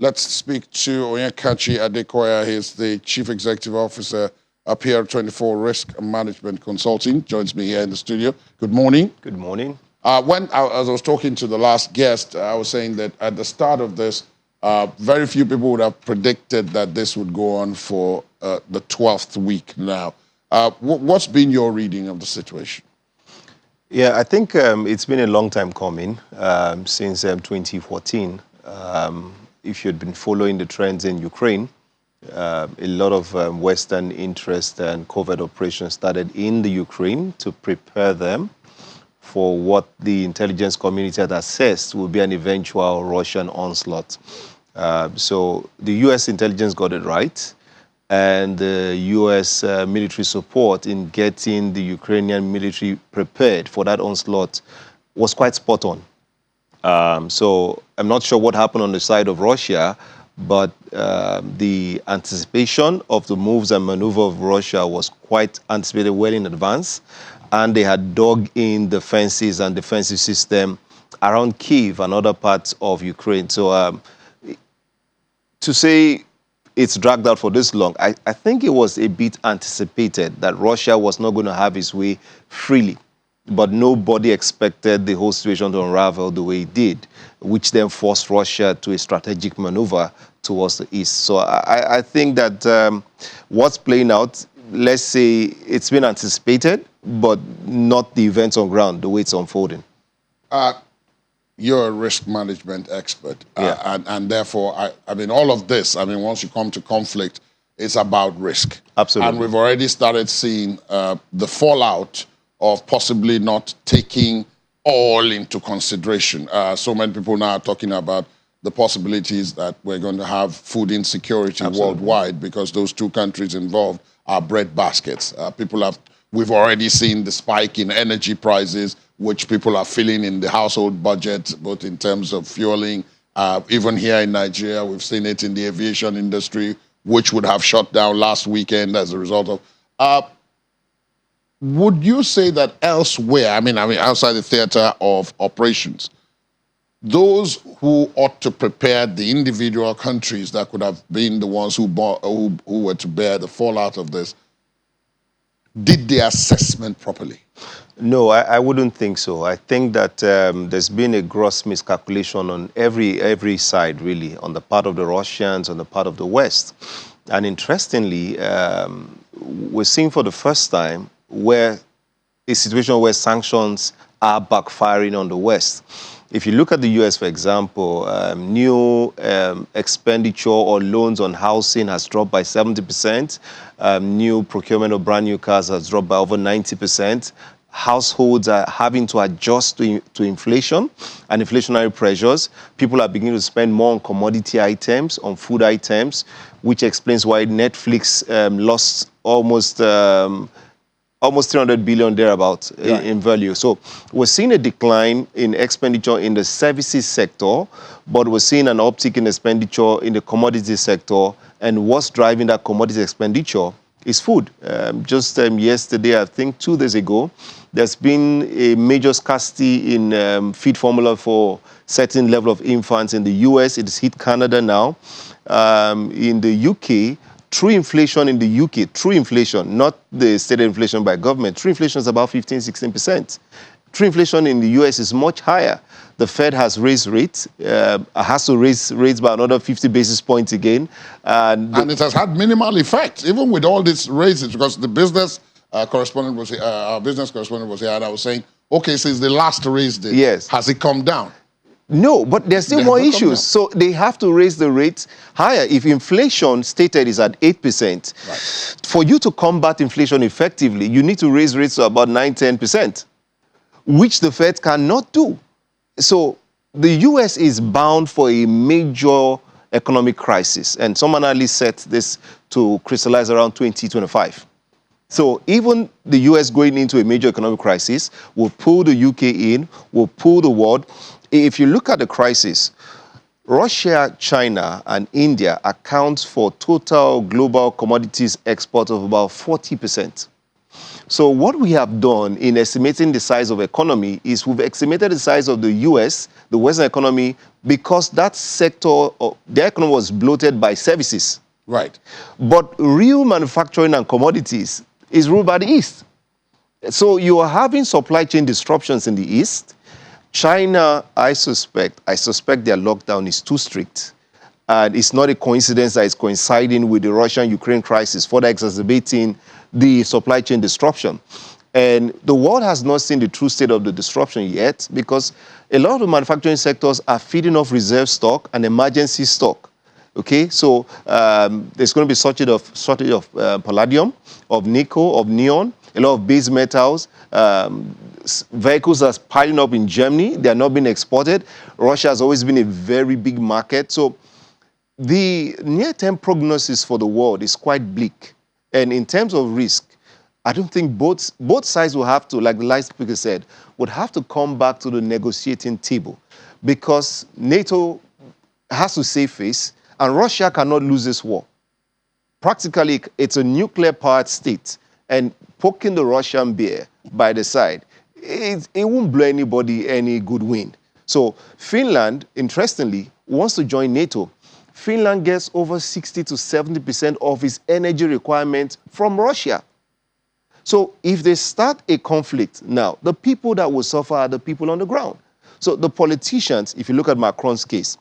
Let's speak to Onyekachi Adekoya. He's the Chief Executive Officer of PR24 Risk Management Consulting. Joins me here in the studio. Good morning. Good morning. As I was talking to the last guest, I was saying that at the start of this, very few people would have predicted that this would go on for the 12th week now. What's been your reading of the situation? Yeah, I think it's been a long time coming, since 2014. If you'd been following the trends in Ukraine, a lot of Western interest and covert operations started in the Ukraine to prepare them for what the intelligence community had assessed would be an eventual Russian onslaught. So the U.S. intelligence got it right, and the U.S. Military support in getting the Ukrainian military prepared for that onslaught was quite spot on. So I'm not sure what happened on the side of Russia, but the anticipation of the moves and maneuver of Russia was quite anticipated well in advance, and they had dug in the fences and defensive system around Kyiv and other parts of Ukraine. So to say it's dragged out for this long, I think it was a bit anticipated that Russia was not going to have its way freely. But nobody expected the whole situation to unravel the way it did, which then forced Russia to a strategic maneuver towards the east. So I think that what's playing out, let's say it's been anticipated, but not the events on ground, the way it's unfolding. You're a risk management expert, and therefore, I mean, all of this, I mean, once you come to conflict, it's about risk. Absolutely. And we've already started seeing the fallout of possibly not taking all into consideration. So many people now are talking about the possibilities that we're going to have food insecurity worldwide because those two countries involved are bread baskets. We've already seen the spike in energy prices, which people are feeling in the household budget, both in terms of fueling. Even here in Nigeria, we've seen it in the aviation industry, which would have shut down last weekend as a result of. Would you say that elsewhere, I mean, outside the theater of operations, those who ought to prepare the individual countries that could have been the ones who were to bear the fallout of this, did the assessment properly? No, I wouldn't think so. I think that there's been a gross miscalculation on every side, really, on the part of the Russians, on the part of the West. And interestingly, we're seeing for the first time where a situation where sanctions are backfiring on the West. If you look at the US, for example, new expenditure or loans on housing has dropped by 70%. New procurement of brand new cars has dropped by over 90%. Households are having to adjust to inflation and inflationary pressures. People are beginning to spend more on commodity items, on food items, which explains why Netflix lost almost 300 billion thereabouts in value. So we're seeing a decline in expenditure in the services sector, but we're seeing an uptick in expenditure in the commodity sector. And what's driving that commodity expenditure is food. Just yesterday, I think 2 days ago, there's been a major scarcity in feed formula for certain level of infants in the US. It has hit Canada now. In the UK, true inflation in the UK, true inflation, not the stated inflation by government, true inflation is about 15–16%. True inflation in the US is much higher. The Fed has raised rates, has to raise rates by another 50 basis points again. And it has had minimal effect, even with all these raises, because the business correspondent was here, our business correspondent was here, and I was saying, okay, since the last raise did, has it come down? No, but there's still more issues. So they have to raise the rates higher. If inflation stated is at 8%, for you to combat inflation effectively, you need to raise rates to about 9–10%, which the Fed cannot do. So the US is bound for a major economic crisis, and some analysts set this to crystallize around 2025. So even the US going into a major economic crisis will pull the UK in, will pull the world. If you look at the crisis, Russia, China, and India account for total global commodities export of about 40%. So what we have done in estimating the size of economy is we've estimated the size of the US, the Western economy, because that sector, the economy was bloated by services. Right. But real manufacturing and commodities is ruled by the East. So you are having supply chain disruptions in the East. China, I suspect their lockdown is too strict. And it's not a coincidence that it's coinciding with the Russian-Ukraine crisis, further exacerbating the supply chain disruption. And the world has not seen the true state of the disruption yet because a lot of the manufacturing sectors are feeding off reserve stock and emergency stock. Okay, so there's going to be shortage of palladium, of nickel, of neon, a lot of base metals. Vehicles are piling up in Germany. They are not being exported. Russia has always been a very big market. So the near-term prognosis for the world is quite bleak. And in terms of risk, I don't think both sides will have to, like the last speaker said, would have to come back to the negotiating table because NATO has to save face and Russia cannot lose this war. Practically, it's a nuclear-powered state and poking the Russian bear by the side, it won't blow anybody any good wind. So Finland, interestingly, wants to join NATO. Finland gets over 60 to 70% of its energy requirement from Russia. So if they start a conflict now, the people that will suffer are the people on the ground. So the politicians, if you look at Macron's case,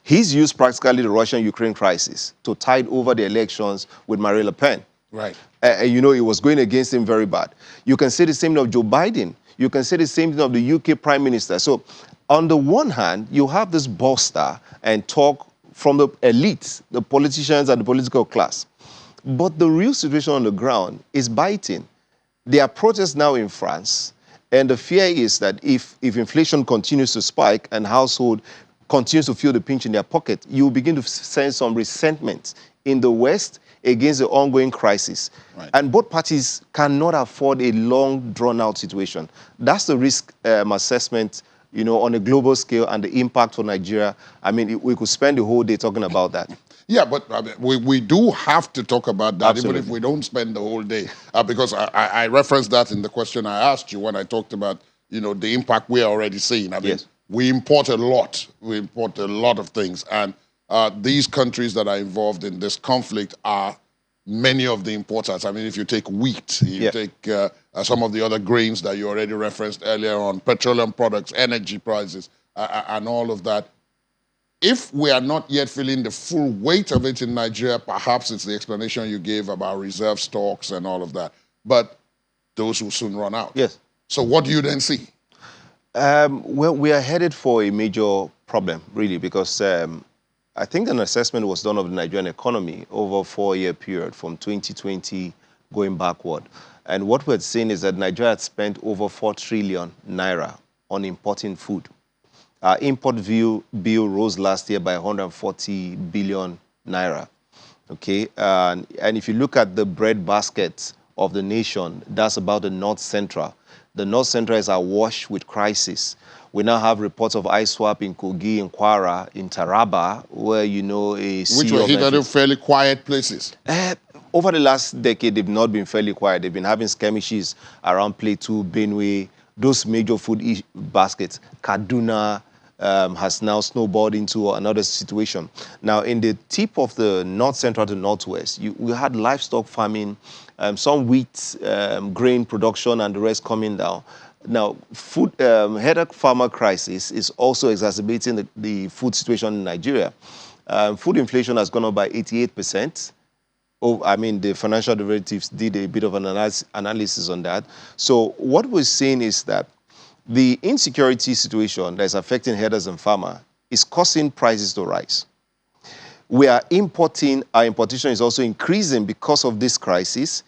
he's used practically the Russian-Ukraine crisis to tide over the elections with Marine Le Pen. Right. You know, it was going against him very bad. You can say the same thing of Joe Biden. You can say the same thing of the UK Prime Minister. So on the one hand, you have this bolster and talk from the elites, the politicians and the political class. But the real situation on the ground is biting. There are protests now in France, and the fear is that if inflation continues to spike and household continues to feel the pinch in their pocket, you will begin to sense some resentment in the West against the ongoing crisis. Right. And both parties cannot afford a long, drawn-out situation. That's the risk assessment, you know, on a global scale and the impact for Nigeria. I mean, we could spend the whole day talking about that. Yeah, but I mean, we do have to talk about that, Absolutely. even if we don't spend the whole day. Because I referenced that in the question I asked you when I talked about, you know, the impact we're already seeing. I mean, Yes. we import a lot. We import a lot of things. And these countries that are involved in this conflict are many of the importers. I mean, if you take wheat, you take some of the other grains that you already referenced earlier on, petroleum products, energy prices, and all of that. If we are not yet feeling the full weight of it in Nigeria, perhaps it's the explanation you gave about reserve stocks and all of that. But those will soon run out. Yes. So what do you then see? Well, we are headed for a major problem, really, because I think an assessment was done of the Nigerian economy over a 4-year period from 2020 going backward. And what we're seeing is that Nigeria had spent over 4 trillion naira on importing food. Our import bill rose last year by 140 billion naira. Okay, and if you look at the bread basket of the nation, that's about the North Central. The North Central is awash with crisis. We now have reports of ISWAP in Kogi, in Kwara, in Taraba, where, you know, Which were hitherto fairly quiet places. Over the last decade, they've not been fairly quiet. They've been having skirmishes around Plateau, Benue, those major food baskets. Kaduna has now snowballed into another situation. Now, in the tip of the North Central to Northwest, we had livestock farming, some wheat, grain production, and the rest coming down. Now, headache farmer crisis is also exacerbating the food situation in Nigeria. Food inflation has gone up by 88%. I mean, the financial derivatives did a bit of an analysis on that. So what we're seeing is that the insecurity situation that is affecting herders and farmers is causing prices to rise. Our importation is also increasing because of this crisis.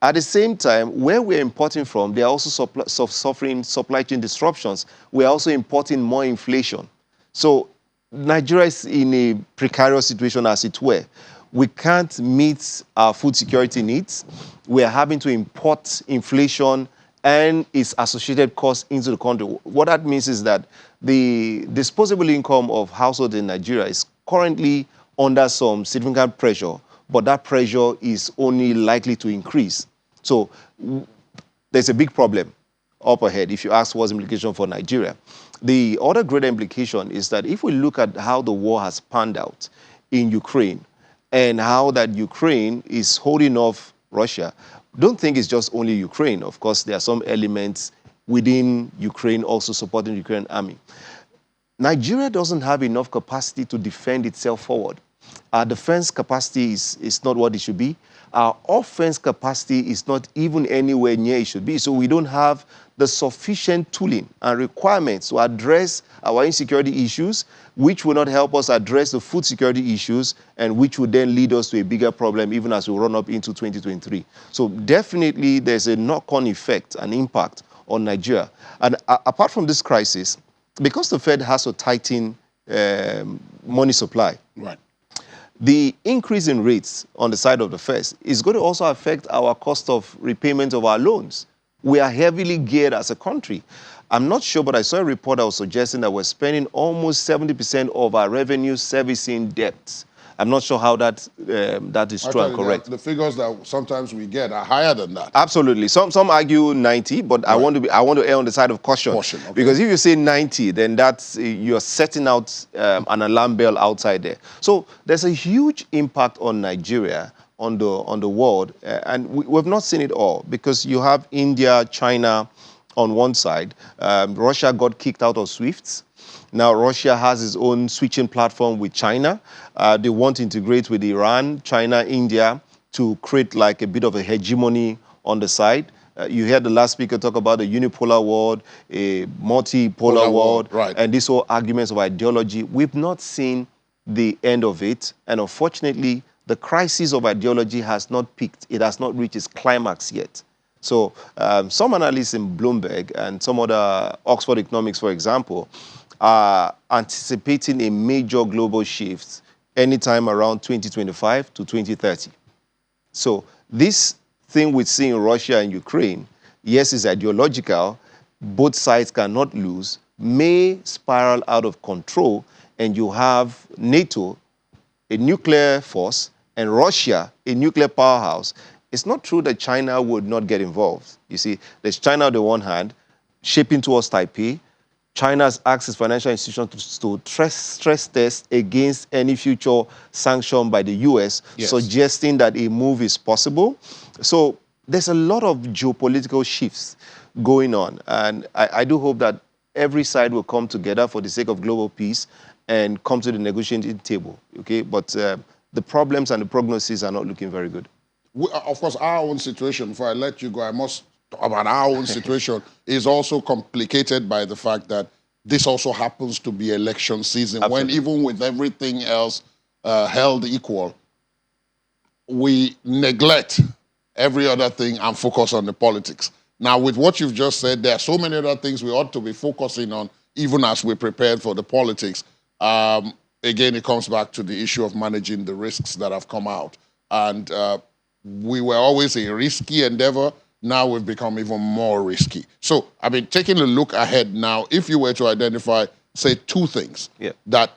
At the same time, where we're importing from, they are also suffering supply chain disruptions. We're also importing more inflation. So Nigeria is in a precarious situation, as it were. We can't meet our food security needs. We are having to import inflation and its associated costs into the country. What that means is that the disposable income of households in Nigeria is currently under some significant pressure, but that pressure is only likely to increase. So there's a big problem up ahead if you ask what's the implication for Nigeria. The other greater implication is that if we look at how the war has panned out in Ukraine and how that Ukraine is holding off Russia, don't think it's just only Ukraine. Of course, there are some elements within Ukraine also supporting the Ukrainian army. Nigeria doesn't have enough capacity to defend itself forward. Our defense capacity is not what it should be. Our offense capacity is not even anywhere near it should be. So we don't have the sufficient tooling and requirements to address our insecurity issues, which will not help us address the food security issues, and which would then lead us to a bigger problem even as we run up into 2023. So definitely there's a knock-on effect, an impact on Nigeria. And apart from this crisis, because the Fed has to tighten money supply, Right. the increase in rates on the side of the Fed is going to also affect our cost of repayment of our loans. We are heavily geared as a country. I'm not sure, but I saw a report that was suggesting that we're spending almost 70% of our revenue servicing debts. I'm not sure how that is true and correct. The figures that sometimes we get are higher than that. Absolutely. Some argue 90, but right. I want to err on the side of caution. Okay. Because if you say 90, then that's you're setting out an alarm bell outside there. So there's a huge impact on Nigeria, on the world, and we've not seen it all because you have India, China on one side. Russia got kicked out of SWIFT. Now, Russia has its own switching platform with China. They want to integrate with Iran, China, India to create like a bit of a hegemony on the side. You heard the last speaker talk about a unipolar world, a multipolar world, right. And these whole arguments of ideology. We've not seen the end of it. And unfortunately, the crisis of ideology has not peaked. It has not reached its climax yet. So some analysts in Bloomberg and some other Oxford Economics, for example, are anticipating a major global shift anytime around 2025 to 2030. So this thing we see in Russia and Ukraine, yes, is ideological, both sides cannot lose, may spiral out of control, and you have NATO, a nuclear force, and Russia, a nuclear powerhouse. It's not true that China would not get involved. You see, there's China on the one hand, shaping towards Taipei. China's asked its financial institutions to stress test against any future sanction by the US, yes, suggesting that a move is possible. So there's a lot of geopolitical shifts going on. And I do hope that every side will come together for the sake of global peace and come to the negotiating table, okay? But the problems and the prognoses are not looking very good. Of course, our own situation, before I let you go, I must talk about our own situation, is also complicated by the fact that this also happens to be election season. Absolutely. When even with everything else held equal, we neglect every other thing and focus on the politics. Now, with what you've just said, there are so many other things we ought to be focusing on, even as we prepared for the politics. Again, it comes back to the issue of managing the risks that have come out. And we were always a risky endeavor. Now we've become even more risky. So, I mean, taking a look ahead now, if you were to identify, say, two things that,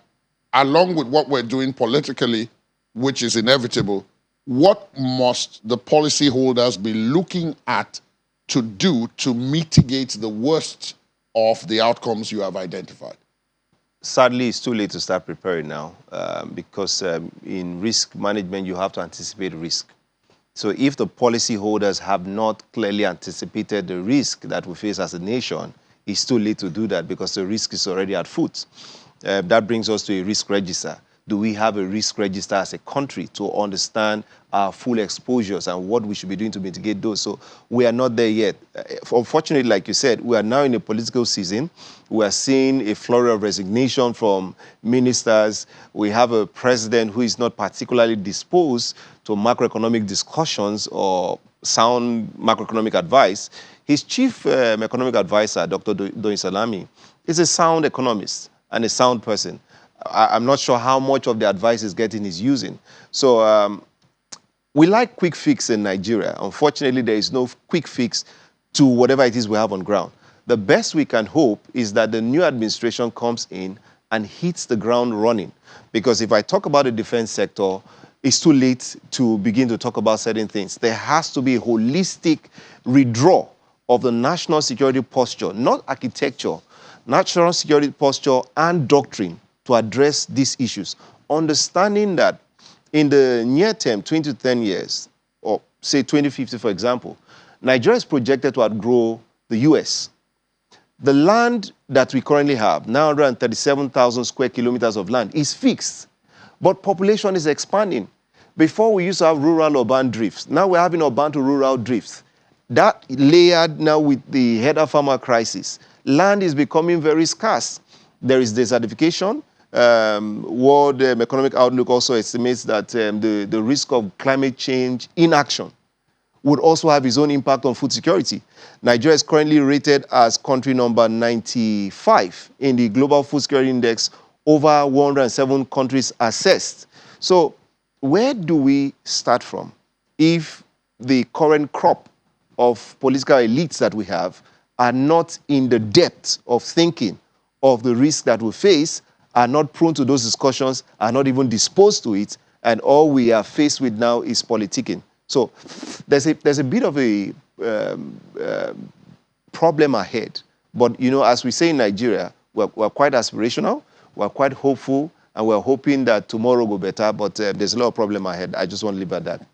along with what we're doing politically, which is inevitable, what must the policyholders be looking at to do to mitigate the worst of the outcomes you have identified? Sadly, it's too late to start preparing now because in risk management, you have to anticipate risk. So if the policyholders have not clearly anticipated the risk that we face as a nation, it's too late to do that because the risk is already at foot. That brings us to a risk register. Do we have a risk register as a country to understand our full exposures and what we should be doing to mitigate those? So we are not there yet. Unfortunately, like you said, we are now in a political season. We are seeing a flurry of resignation from ministers. We have a president who is not particularly disposed to macroeconomic discussions or sound macroeconomic advice. His chief economic advisor, Dr. Doyin Salami, is a sound economist and a sound person. I'm not sure how much of the advice he's getting is using. So we like quick fix in Nigeria. Unfortunately, there is no quick fix to whatever it is we have on ground. The best we can hope is that the new administration comes in and hits the ground running. Because if I talk about the defense sector, it's too late to begin to talk about certain things. There has to be a holistic redraw of the national security posture, not architecture, national security posture and doctrine to address these issues. Understanding that in the near term, 20 to 10 years, or say 2050, for example, Nigeria is projected to outgrow the US. The land that we currently have, 937,000 square kilometers of land, is fixed, but population is expanding. Before we used to have rural-urban drifts. Now we're having urban to rural drifts. That layered now with the header farmer crisis, land is becoming very scarce. There is desertification. World Economic Outlook also estimates that the risk of climate change inaction would also have its own impact on food security. Nigeria is currently rated as country number 95 in the Global Food Security Index, over 107 countries assessed. So where do we start from if the current crop of political elites that we have are not in the depth of thinking of the risk that we face, are not prone to those discussions, are not even disposed to it, and all we are faced with now is politicking. So there's a bit of a problem ahead. But, you know, as we say in Nigeria, we're quite aspirational, we're quite hopeful, and we're hoping that tomorrow will be better, but there's a lot of problem ahead. I just want to leave at that.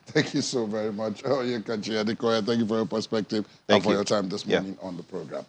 Thank you so very much. Oh, Thank you for your perspective and for your time this morning on the program.